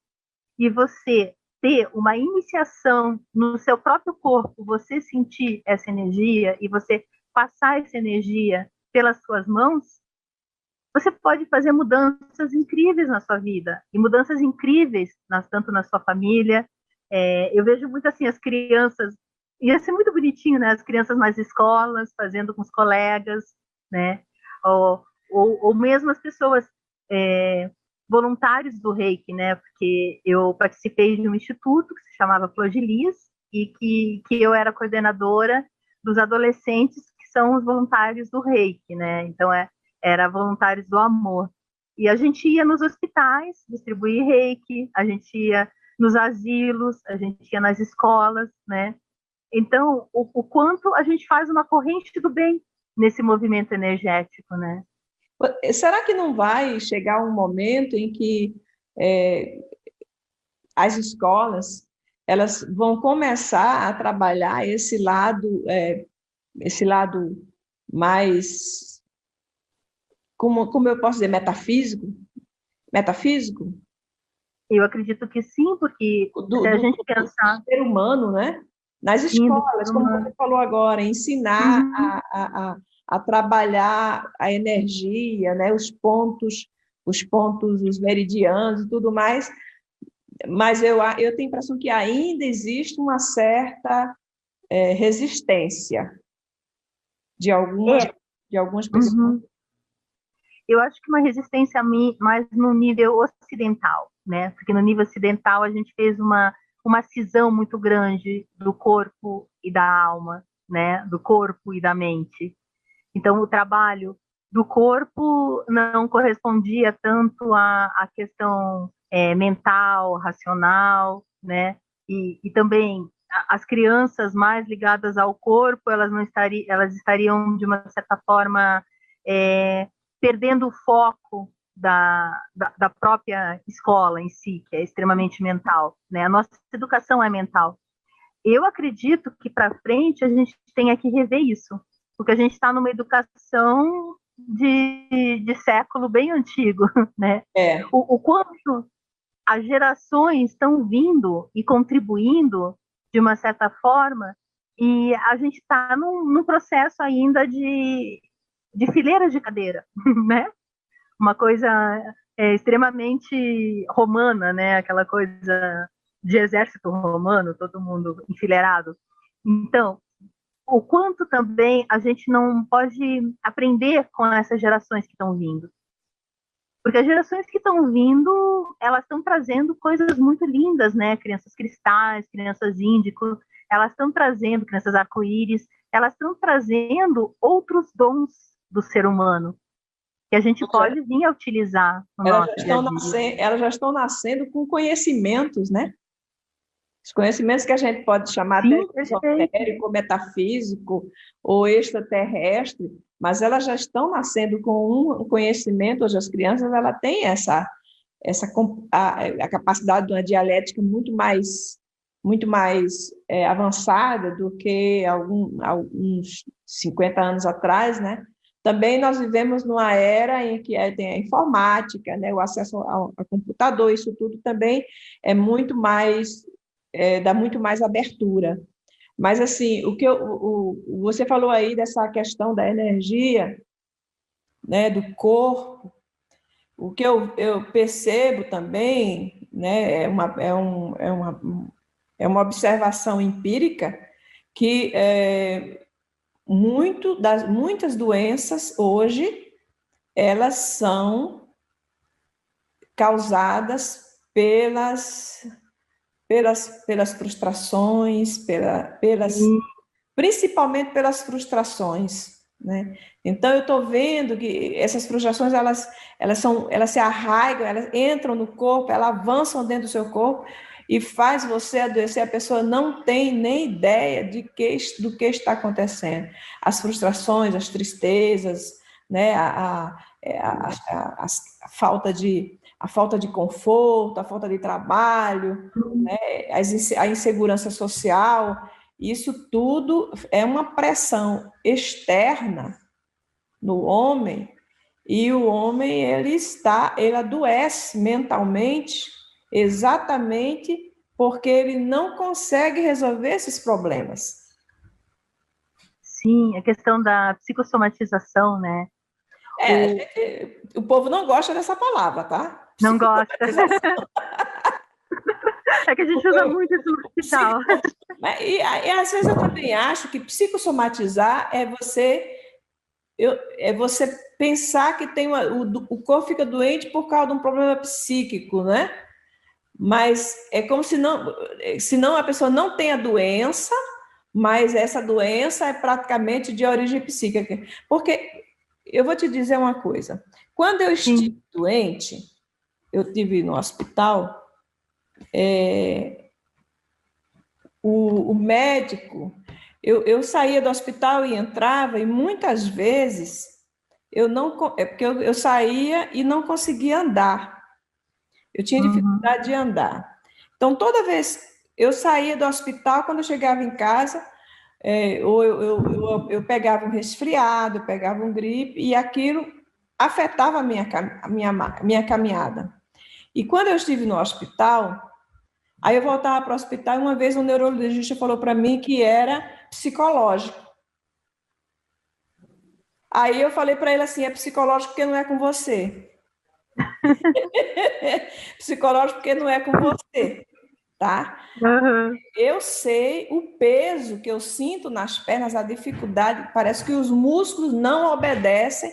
e você ter uma iniciação no seu próprio corpo, você sentir essa energia e você passar essa energia pelas suas mãos, você pode fazer mudanças incríveis na sua vida, e mudanças incríveis tanto na sua família. Eu vejo muito assim as crianças, ia ser muito bonitinho, né? As crianças nas escolas, fazendo com os colegas, né? Ou mesmo as pessoas voluntários do Reiki, né? Porque eu participei de um instituto que se chamava Flor de Lis, e que eu era coordenadora dos adolescentes que são os voluntários do Reiki, né? Então, era voluntários do amor. E a gente ia nos hospitais distribuir reiki, a gente ia nos asilos, a gente ia nas escolas, né? Então, o quanto a gente faz uma corrente do bem nesse movimento energético, né? Será que não vai chegar um momento em que as escolas elas vão começar a trabalhar esse lado mais, como eu posso dizer, metafísico? Eu acredito que sim, porque se a gente pensar... Do ser humano, né? Nas escolas, como você falou agora, ensinar a trabalhar a energia, né? Os pontos, os meridianos e tudo mais, mas eu tenho a impressão que ainda existe uma certa resistência de algumas pessoas. Eu acho que uma resistência a mim mais no nível ocidental, né? Porque no nível ocidental a gente fez uma cisão muito grande do corpo e da alma, né? Do corpo e da mente. Então o trabalho do corpo não correspondia tanto à questão mental, racional, né? E também as crianças mais ligadas ao corpo, elas estariam de uma certa forma perdendo o foco da própria escola em si, que é extremamente mental, né? A nossa educação é mental. Eu acredito que para frente a gente tenha que rever isso, porque a gente está numa educação de século bem antigo, né? O quanto as gerações estão vindo e contribuindo de uma certa forma, e a gente está num processo ainda de fileiras de cadeira, né? Uma coisa extremamente romana, né? Aquela coisa de exército romano, todo mundo enfileirado. Então, o quanto também a gente não pode aprender com essas gerações que estão vindo. Porque as gerações que estão vindo, elas estão trazendo coisas muito lindas, né? Crianças cristais, crianças índico, elas estão trazendo, crianças arco-íris, elas estão trazendo outros dons do ser humano, que a gente pode vir a utilizar no nosso dia a dia. Elas já estão nascendo com conhecimentos, né? Os conhecimentos que a gente pode chamar até de esotérico, metafísico ou extraterrestre, mas elas já estão nascendo com um conhecimento. Hoje as crianças ela têm a capacidade de uma dialética muito mais avançada do que alguns 50 anos atrás, né? Também nós vivemos numa era em que tem a informática, né? O acesso ao computador, isso tudo também é muito mais, dá muito mais abertura. Mas, assim, você falou aí dessa questão da energia, né, do corpo, o que eu percebo também, né, é uma observação empírica que muitas doenças hoje, elas são causadas pelas frustrações, principalmente pelas frustrações, né? Então, eu estou vendo que essas frustrações, elas se arraigam, elas entram no corpo, elas avançam dentro do seu corpo e faz você adoecer. A pessoa não tem nem ideia do que está acontecendo. As frustrações, as tristezas, né? A falta de conforto, a falta de trabalho, né? A insegurança social, isso tudo é uma pressão externa no homem, e o homem ele adoece mentalmente exatamente porque ele não consegue resolver esses problemas. Sim, a questão da psicossomatização, né? O povo não gosta dessa palavra, tá? Não gosta. Psicossomatização. É que a gente usa muito isso no hospital. E às vezes eu também acho que psicossomatizar é você pensar que o corpo fica doente por causa de um problema psíquico, né? Mas é como se não a pessoa não tenha doença, mas essa doença é praticamente de origem psíquica. Porque eu vou te dizer uma coisa: quando eu estive doente, eu estive no hospital, o médico, eu saía do hospital e entrava, e muitas vezes porque eu saía e não conseguia andar. Eu tinha dificuldade de andar. Então, toda vez eu saía do hospital, quando eu chegava em casa, ou eu pegava um resfriado, eu pegava um gripe, e aquilo afetava a minha caminhada. E quando eu estive no hospital, aí eu voltava para o hospital, e uma vez um neurologista falou para mim que era psicológico. Aí eu falei para ele assim, é psicológico porque não é com você. Psicológico porque não é com você, tá? Uhum. Eu sei o peso que eu sinto nas pernas, a dificuldade, parece que os músculos não obedecem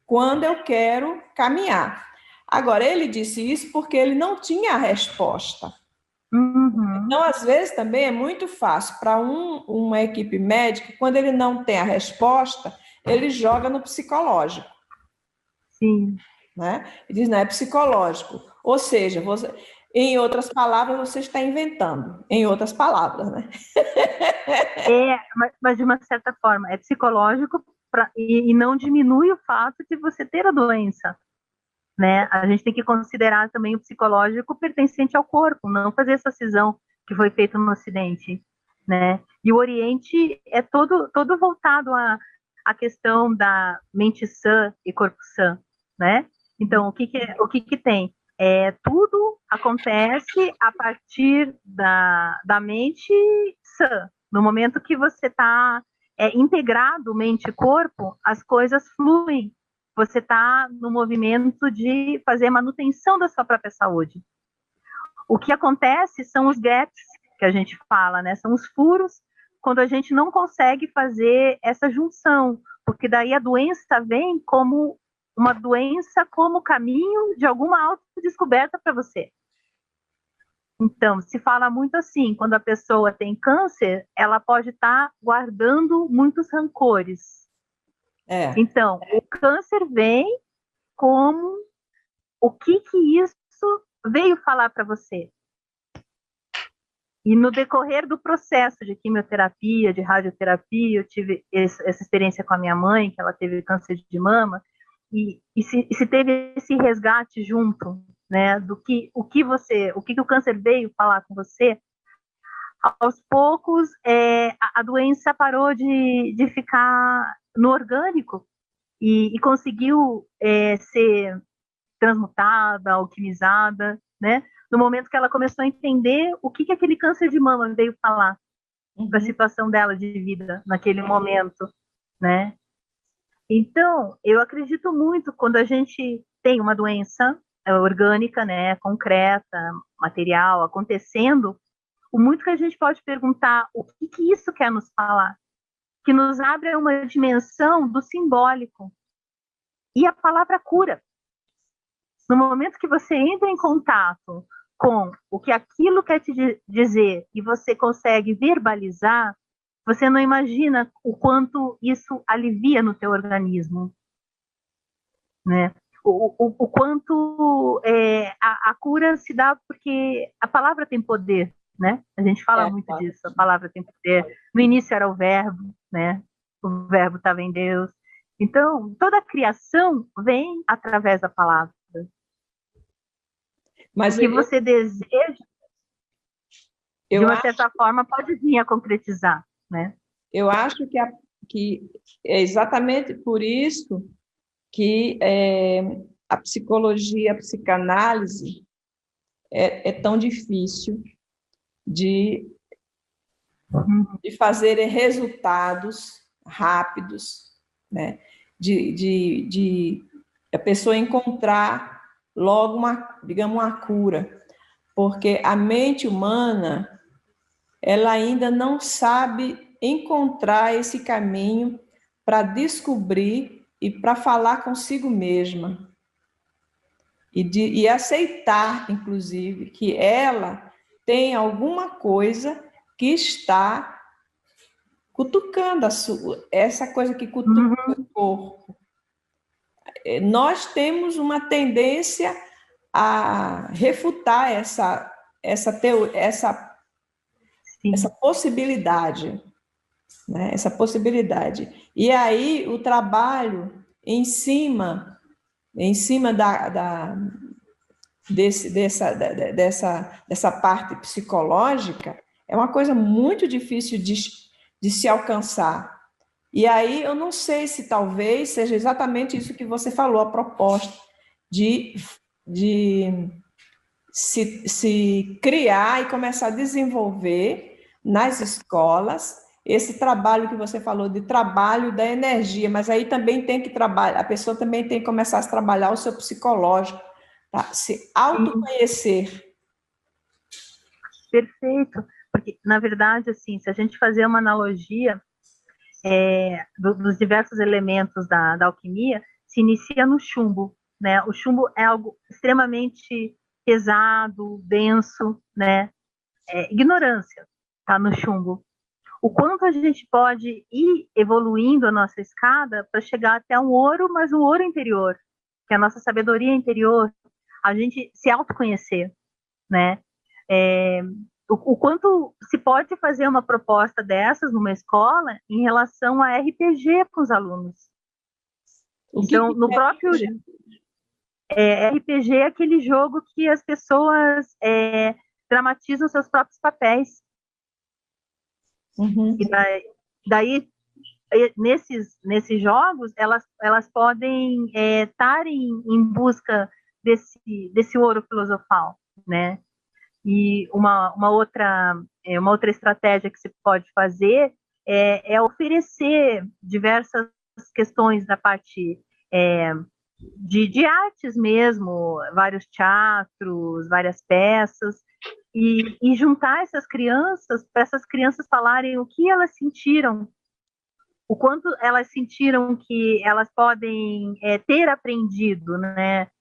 quando eu quero caminhar. Agora, ele disse isso porque ele não tinha a resposta. Uhum. Então, às vezes, também é muito fácil para uma equipe médica, quando ele não tem a resposta, ele joga no psicológico. Sim. Né? Ele diz, não, é psicológico. Ou seja, em outras palavras, você está inventando. Em outras palavras, né? Mas de uma certa forma, é psicológico e não diminui o fato de você ter a doença, né? A gente tem que considerar também o psicológico pertencente ao corpo, não fazer essa cisão que foi feita no Ocidente, né? E o Oriente é todo voltado à questão da mente sã e corpo sã, né? Então, o que tem? Tudo acontece a partir da mente sã. No momento que você está integrado mente e corpo, as coisas fluem. Você está no movimento de fazer manutenção da sua própria saúde. O que acontece são os gaps que a gente fala, né? São os furos quando a gente não consegue fazer essa junção, porque daí a doença vem como uma doença como caminho de alguma autodescoberta para você. Então, se fala muito assim, quando a pessoa tem câncer, ela pode estar guardando muitos rancores. Então, o câncer vem como o que isso veio falar para você. E no decorrer do processo de quimioterapia, de radioterapia, eu tive essa experiência com a minha mãe, que ela teve câncer de mama, e se teve esse resgate junto, né, o que o câncer veio falar com você, aos poucos a doença parou de ficar no orgânico e conseguiu ser transmutada, alquimizada, né? No momento que ela começou a entender o que aquele câncer de mama veio falar da situação dela de vida naquele momento, né? Então, eu acredito muito quando a gente tem uma doença orgânica, né, concreta, material, acontecendo, o muito que a gente pode perguntar o que isso quer nos falar, que nos abre a uma dimensão do simbólico. E a palavra cura. No momento que você entra em contato com o que aquilo quer te dizer e você consegue verbalizar, você não imagina o quanto isso alivia no teu organismo, né? O quanto a cura se dá porque a palavra tem poder, né? A gente fala muito disso, a palavra tem poder. No início era o verbo, né? O verbo estava em Deus. Então, toda a criação vem através da palavra. Mas o que você deseja, de uma certa forma, pode vir a concretizar, né? Eu acho que é exatamente por isso que a psicologia, a psicanálise é tão difícil de fazer resultados rápidos, né? De a pessoa encontrar logo digamos, uma cura, porque a mente humana, ela ainda não sabe encontrar esse caminho para descobrir e para falar consigo mesma. E aceitar, inclusive, que ela tem alguma coisa que está cutucando essa coisa que cutuca o corpo. Nós temos uma tendência a refutar essa possibilidade, né? Essa possibilidade. E aí o trabalho em cima dessa parte psicológica é uma coisa muito difícil de se alcançar. E aí eu não sei se talvez seja exatamente isso que você falou, a proposta de se criar e começar a desenvolver nas escolas esse trabalho que você falou, de trabalho da energia, mas aí também tem que trabalhar, a pessoa também tem que começar a trabalhar o seu psicológico, tá? Se autoconhecer. Perfeito, porque, na verdade, assim, se a gente fazer uma analogia dos diversos elementos da alquimia, se inicia no chumbo, né? O chumbo é algo extremamente pesado, denso, né? Ignorância tá no chumbo. O quanto a gente pode ir evoluindo a nossa escada para chegar até um ouro, mas um ouro interior, que é a nossa sabedoria interior, a gente se autoconhecer, né? O quanto se pode fazer uma proposta dessas numa escola em relação a RPG com os alunos. Então, no próprio RPG é aquele jogo que as pessoas dramatizam seus próprios papéis. Uhum. E daí nesses jogos, elas podem estar em busca desse ouro filosofal, né? E uma outra estratégia que se pode fazer é oferecer diversas questões da parte de artes mesmo, vários teatros, várias peças, e juntar essas crianças, para essas crianças falarem o que elas sentiram, o quanto elas sentiram que elas podem ter aprendido, né,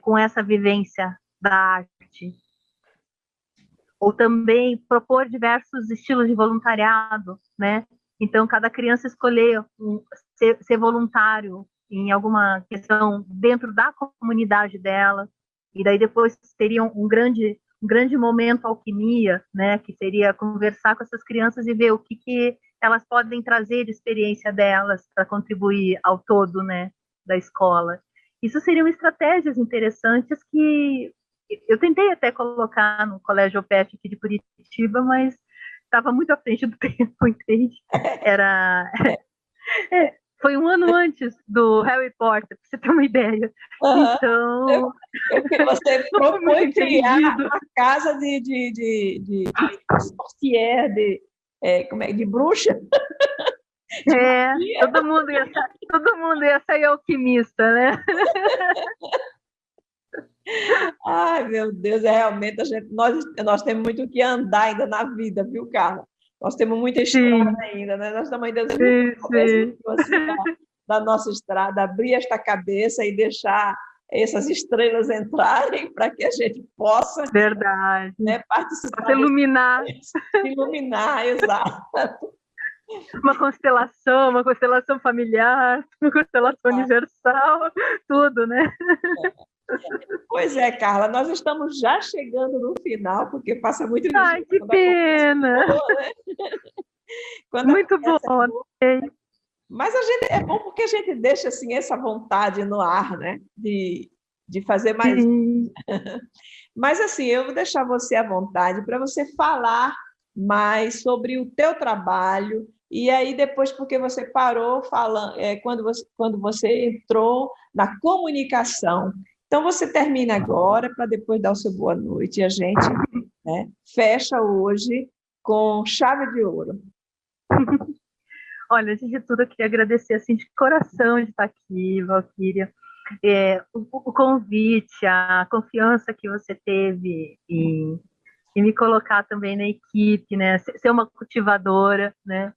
com essa vivência da arte. Ou também propor diversos estilos de voluntariado, né? Então, cada criança escolher ser voluntário em alguma questão dentro da comunidade dela, e daí depois teria um grande momento alquimia, né? Que seria conversar com essas crianças e ver o que elas podem trazer de experiência delas para contribuir ao todo, né? Da escola. Isso seriam estratégias interessantes que eu tentei até colocar no Colégio Opet aqui de Curitiba, mas estava muito à frente do tempo, entende? Foi um ano antes do Harry Potter, para você ter uma ideia. Uhum. Então... Você propõe criar uma casa de sorcier, de bruxa. Todo mundo ia sair alquimista, né? Ai, meu Deus, realmente nós temos muito que andar ainda na vida, viu, Carla? Nós temos muita Sim, estrada ainda, né? Nós estamos ainda no sim. começo assim, da nossa estrada, abrir esta cabeça e deixar essas estrelas entrarem para que a gente possa, Verdade. né, Posso participar desse iluminar processo, iluminar, exato. uma constelação familiar, uma constelação universal, tudo, né? Pois é, Carla, nós estamos já chegando no final, porque passa muito Ai, ligeiro que quando a conversa é pena! boa, né? Quando a Muito bom. conversa é boa. Mas a gente, é bom porque a gente deixa assim essa vontade no ar, né? De fazer mais. Sim. Mas assim, eu vou deixar você à vontade para você falar mais sobre o teu trabalho e aí depois porque você parou falando quando você entrou na comunicação. Então você termina agora para depois dar o seu boa noite e a gente, né, fecha hoje com chave de ouro. Olha, antes de tudo, eu queria agradecer assim, de coração de estar aqui, Valquíria. O convite, a confiança que você teve em me colocar também na equipe, né? Ser uma cultivadora, né?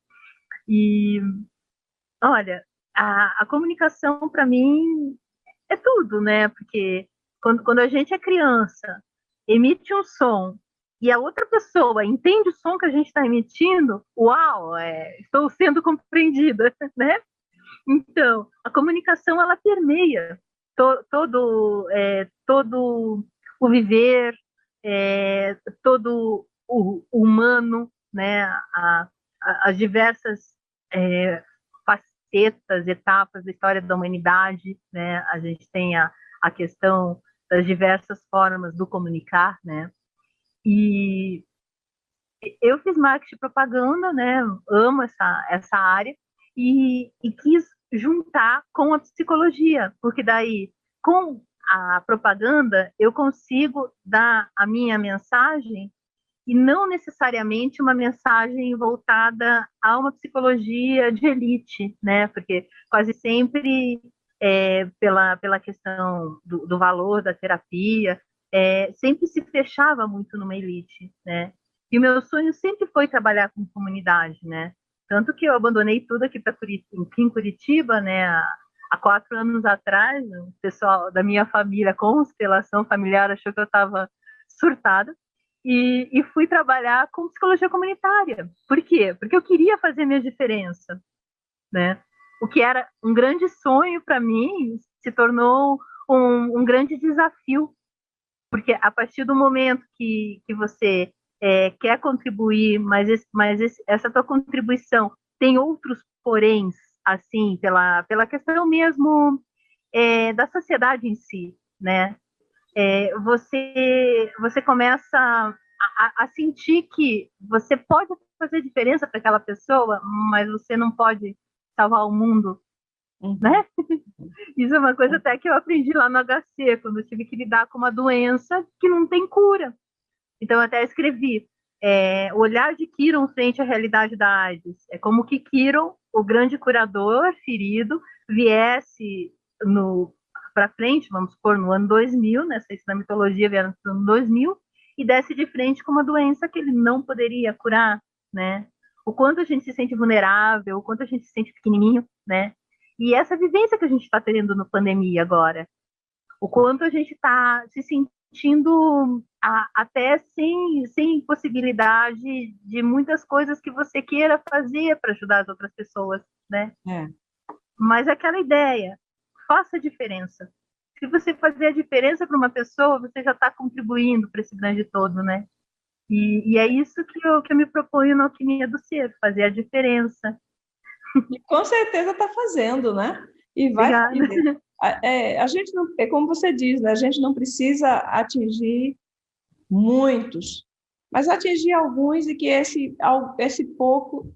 E, olha, a comunicação para mim é tudo, né? Porque quando a gente é criança, emite um som e a outra pessoa entende o som que a gente está emitindo, uau, estou sendo compreendida, né? Então, a comunicação ela permeia todo o viver, todo o humano, né? As diversas é, facetas, etapas da história da humanidade, né? A gente tem a questão das diversas formas do comunicar, né? E eu fiz marketing e propaganda, né? Amo essa área e quis juntar com a psicologia, porque daí com a propaganda eu consigo dar a minha mensagem e não necessariamente uma mensagem voltada a uma psicologia de elite, né? Porque quase sempre pela questão do valor da terapia, sempre se fechava muito numa elite, né? E o meu sonho sempre foi trabalhar com comunidade, né? Tanto que eu abandonei tudo aqui em Curitiba, né? Há 4 anos atrás, o pessoal da minha família, constelação familiar, achou que eu estava surtada. E fui trabalhar com psicologia comunitária. Por quê? Porque eu queria fazer minha diferença, né? O que era um grande sonho para mim se tornou um grande desafio, porque a partir do momento que você quer contribuir, essa tua contribuição tem outros poréns, assim, pela questão mesmo da sociedade em si, né? Você começa a sentir que você pode fazer diferença para aquela pessoa, mas você não pode salvar o mundo, né? Isso é uma coisa até que eu aprendi lá no HC, quando eu tive que lidar com uma doença que não tem cura. Então, eu até escrevi, o olhar de Kiron frente à realidade da AIDS. É como que Kiron, o grande curador ferido, viesse para frente, vamos supor, no ano 2000, né? Se na mitologia vieram no ano 2000, e desse de frente com uma doença que ele não poderia curar, né? O quanto a gente se sente vulnerável, o quanto a gente se sente pequenininho, né? E essa vivência que a gente está tendo na pandemia agora, o quanto a gente está se sentindo até sem possibilidade de muitas coisas que você queira fazer para ajudar as outras pessoas, né? É. Mas aquela ideia, faça a diferença. Se você fazer a diferença para uma pessoa, você já está contribuindo para esse grande todo, né? E é isso que eu me proponho na Alquimia do Ser, fazer a diferença. E com certeza está fazendo, né? E vai Obrigada. fazer. A gente não, é como você diz, né? A gente não precisa atingir muitos, mas atingir alguns e que esse pouco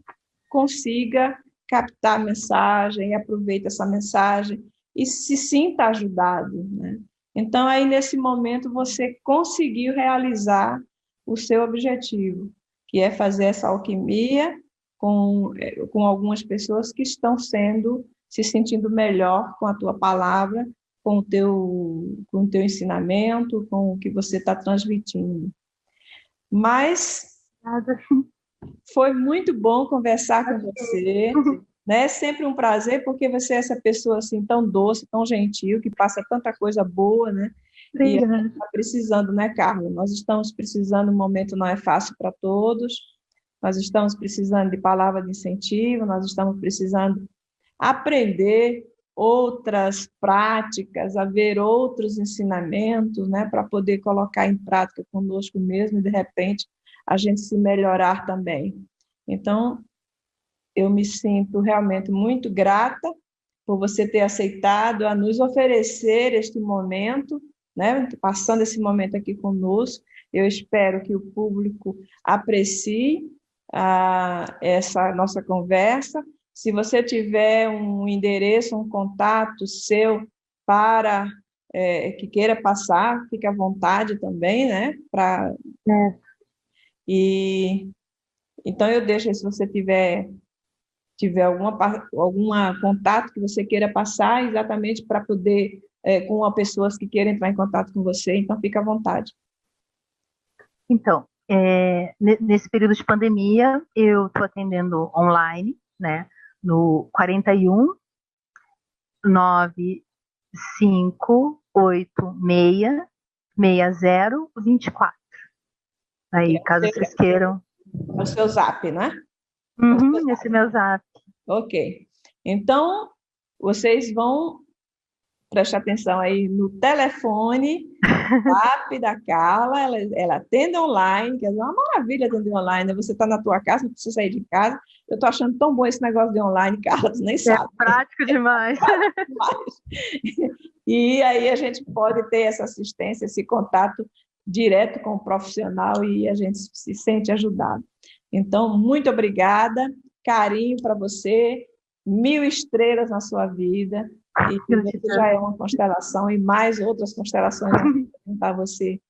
consiga captar a mensagem, aproveite essa mensagem e se sinta ajudado, né? Então, aí, nesse momento, você conseguiu realizar o seu objetivo, que é fazer essa alquimia com algumas pessoas que estão se sentindo melhor com a tua palavra, com o teu ensinamento, com o que você está transmitindo. Mas Obrigada. Foi muito bom conversar com você, né? É sempre um prazer, porque você é essa pessoa assim tão doce, tão gentil, que passa tanta coisa boa, né? E a gente está precisando, né, Carla? Nós estamos precisando, o momento não é fácil para todos, nós estamos precisando de palavra de incentivo, nós estamos precisando aprender outras práticas, a ver outros ensinamentos, né, para poder colocar em prática conosco mesmo e, de repente, a gente se melhorar também. Então, eu me sinto realmente muito grata por você ter aceitado a nos oferecer este momento, né, passando esse momento aqui conosco. Eu espero que o público aprecie essa nossa conversa. Se você tiver um endereço, um contato seu para que queira passar, fique à vontade também, né? E então eu deixo aí, se você tiver alguma contato que você queira passar, exatamente para poder com pessoas que queiram entrar em contato com você, então fique à vontade. Então, nesse período de pandemia, eu estou atendendo online, né? No 41 9586 6024. Aí, caso vocês queiram. É o seu zap, né? Esse é meu zap. Ok. Então, vocês vão prestar atenção aí no telefone, zap da Carla, ela atende online, que é uma maravilha atender online, né? Você está na tua casa, não precisa sair de casa. Eu estou achando tão bom esse negócio de online, Carla, tu nem sabe. É prático demais. E aí a gente pode ter essa assistência, esse contato direto com o profissional e a gente se sente ajudado. Então, muito obrigada, carinho para você, 1000 estrelas na sua vida, e você já é uma constelação, e mais outras constelações para você.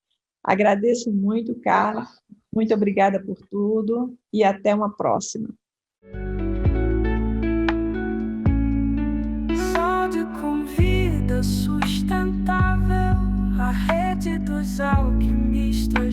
Agradeço muito, Carla, muito obrigada por tudo, e até uma próxima. Saúde com vida sustentável, a rede dos alquimistas.